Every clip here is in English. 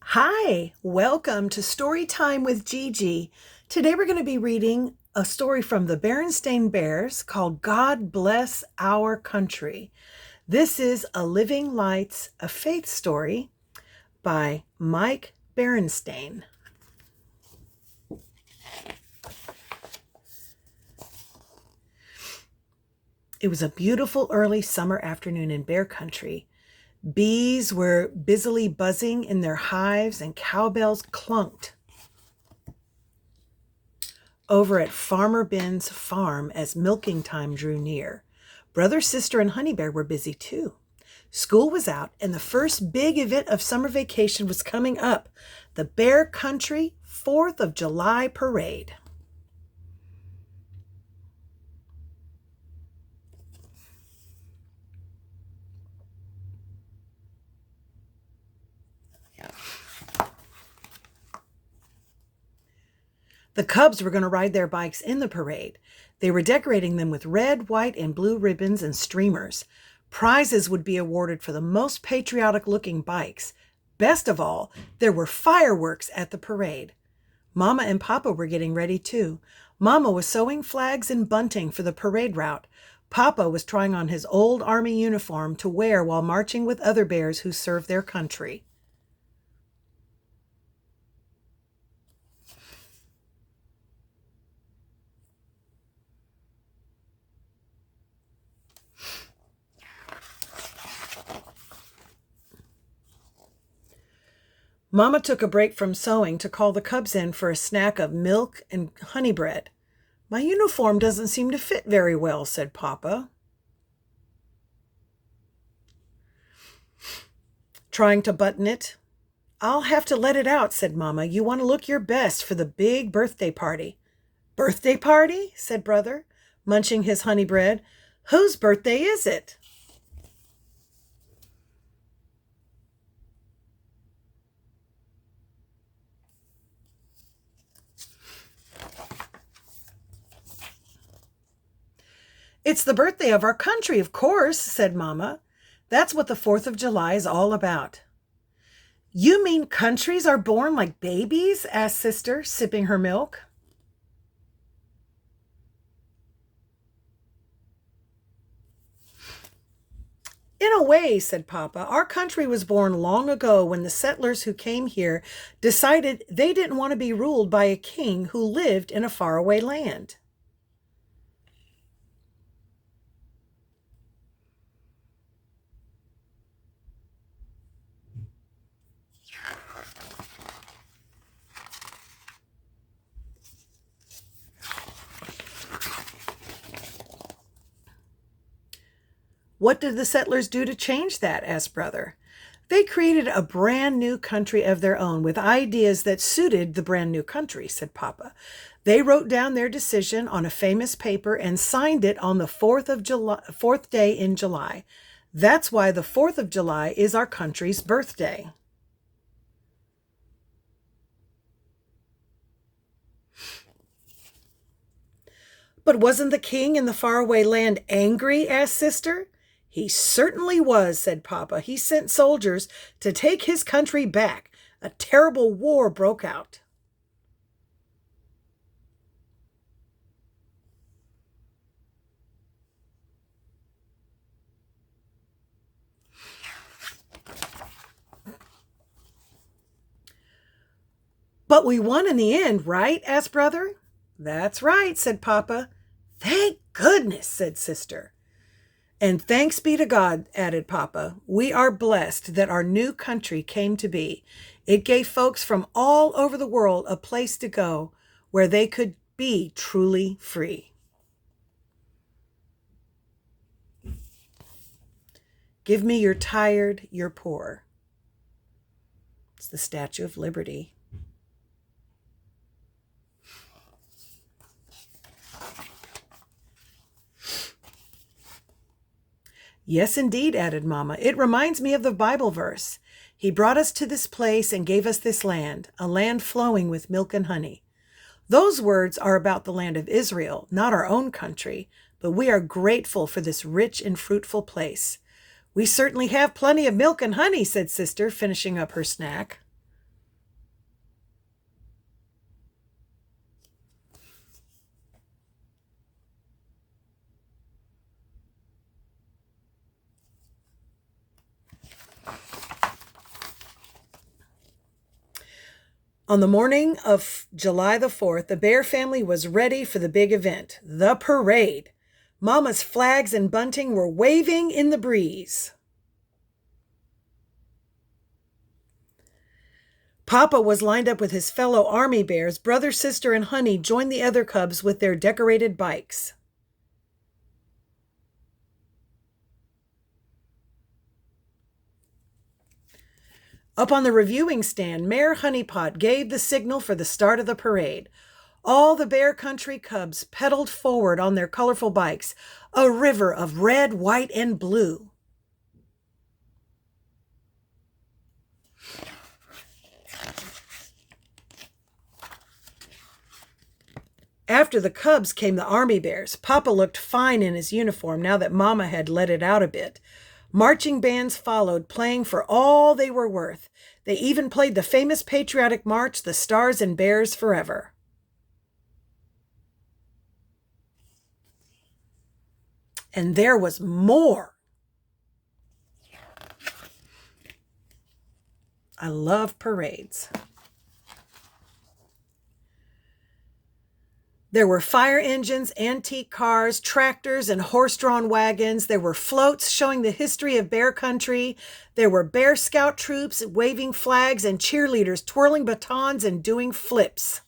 Hi, welcome to Story Time with Gigi. Today we're going to be reading a story from the Berenstain Bears called God Bless Our Country. This is A Living Lights, a Faith Story by Mike Berenstain. It was a beautiful early summer afternoon in Bear Country. Bees were busily buzzing in their hives and cowbells clunked over at Farmer Ben's farm as milking time drew near. Brother, sister, and Honey Bear were busy too. School was out, and the first big event of summer vacation was coming up, the Bear Country 4th of July Parade. The Cubs were going to ride their bikes in the parade. They were decorating them with red, white, and blue ribbons and streamers. Prizes would be awarded for the most patriotic-looking bikes. Best of all, there were fireworks at the parade. Mama and Papa were getting ready too. Mama was sewing flags and bunting for the parade route. Papa was trying on his old army uniform to wear while marching with other bears who served their country. Mama took a break from sewing to call the Cubs in for a snack of milk and honey bread. "My uniform doesn't seem to fit very well," said Papa, trying to button it. "I'll have to let it out," said Mama. "You want to look your best for the big birthday party." "Birthday party?" said Brother, munching his honey bread. "Whose birthday is it?" "It's the birthday of our country, of course," said Mama. "That's what the 4th of July is all about." "You mean countries are born like babies?" asked Sister, sipping her milk. "In a way," said Papa. "Our country was born long ago when the settlers who came here decided they didn't want to be ruled by a king who lived in a faraway land." "What did the settlers do to change that?" asked Brother. "They created a brand new country of their own with ideas that suited the brand new country," said Papa. "They wrote down their decision on a famous paper and signed it on the 4th day in July. That's why the 4th of July is our country's birthday." "But wasn't the king in the faraway land angry?" asked Sister. "He certainly was," said Papa. "He sent soldiers to take his country back. A terrible war broke out." "But we won in the end, right?" asked Brother. "That's right," said Papa. "Thank goodness," said Sister. "And thanks be to God," added Papa. "We are blessed that our new country came to be. It gave folks from all over the world a place to go where they could be truly free." "Give me your tired, your poor." It's the Statue of Liberty. "Yes, indeed," added Mama. "It reminds me of the Bible verse. He brought us to this place and gave us this land, a land flowing with milk and honey." Those words are about the land of Israel, not our own country, but we are grateful for this rich and fruitful place. "We certainly have plenty of milk and honey," said Sister, finishing up her snack. On the morning of July the 4th, the Bear family was ready for the big event, the parade. Mama's flags and bunting were waving in the breeze. Papa was lined up with his fellow army bears. Brother, sister, and Honey joined the other cubs with their decorated bikes. Up on the reviewing stand, Mayor Honeypot gave the signal for the start of the parade. All the Bear Country cubs pedaled forward on their colorful bikes, a river of red, white, and blue. After the cubs came the army bears. Papa looked fine in his uniform now that Mama had let it out a bit. Marching bands followed, playing for all they were worth. They even played the famous patriotic march, The Stars and Bears Forever. And there was more. I love parades. There were fire engines, antique cars, tractors, and horse-drawn wagons. There were floats showing the history of Bear Country. There were Bear Scout troops waving flags and cheerleaders twirling batons and doing flips.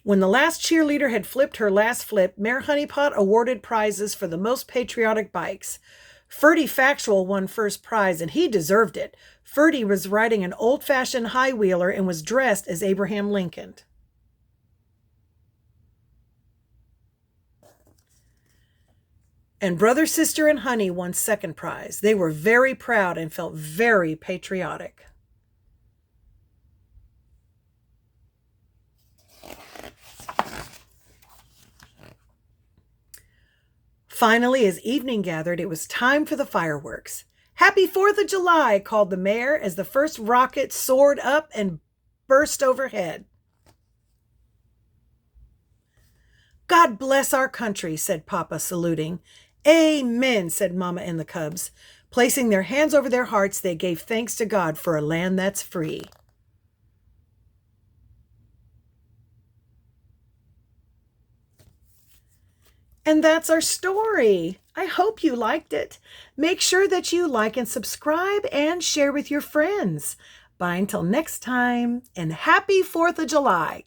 When the last cheerleader had flipped her last flip, Mayor Honeypot awarded prizes for the most patriotic bikes. Ferdy Factual won first prize, and he deserved it. Ferdy was riding an old-fashioned high-wheeler and was dressed as Abraham Lincoln. And Brother, Sister, and Honey won second prize. They were very proud and felt very patriotic. Finally, as evening gathered, it was time for the fireworks. "Happy 4th of July," called the mayor as the first rocket soared up and burst overhead. "God bless our country," said Papa, saluting. "Amen," said Mama and the cubs. Placing their hands over their hearts, they gave thanks to God for a land that's free. And that's our story. I hope you liked it. Make sure that you like and subscribe and share with your friends. Bye until next time, and happy 4th of July.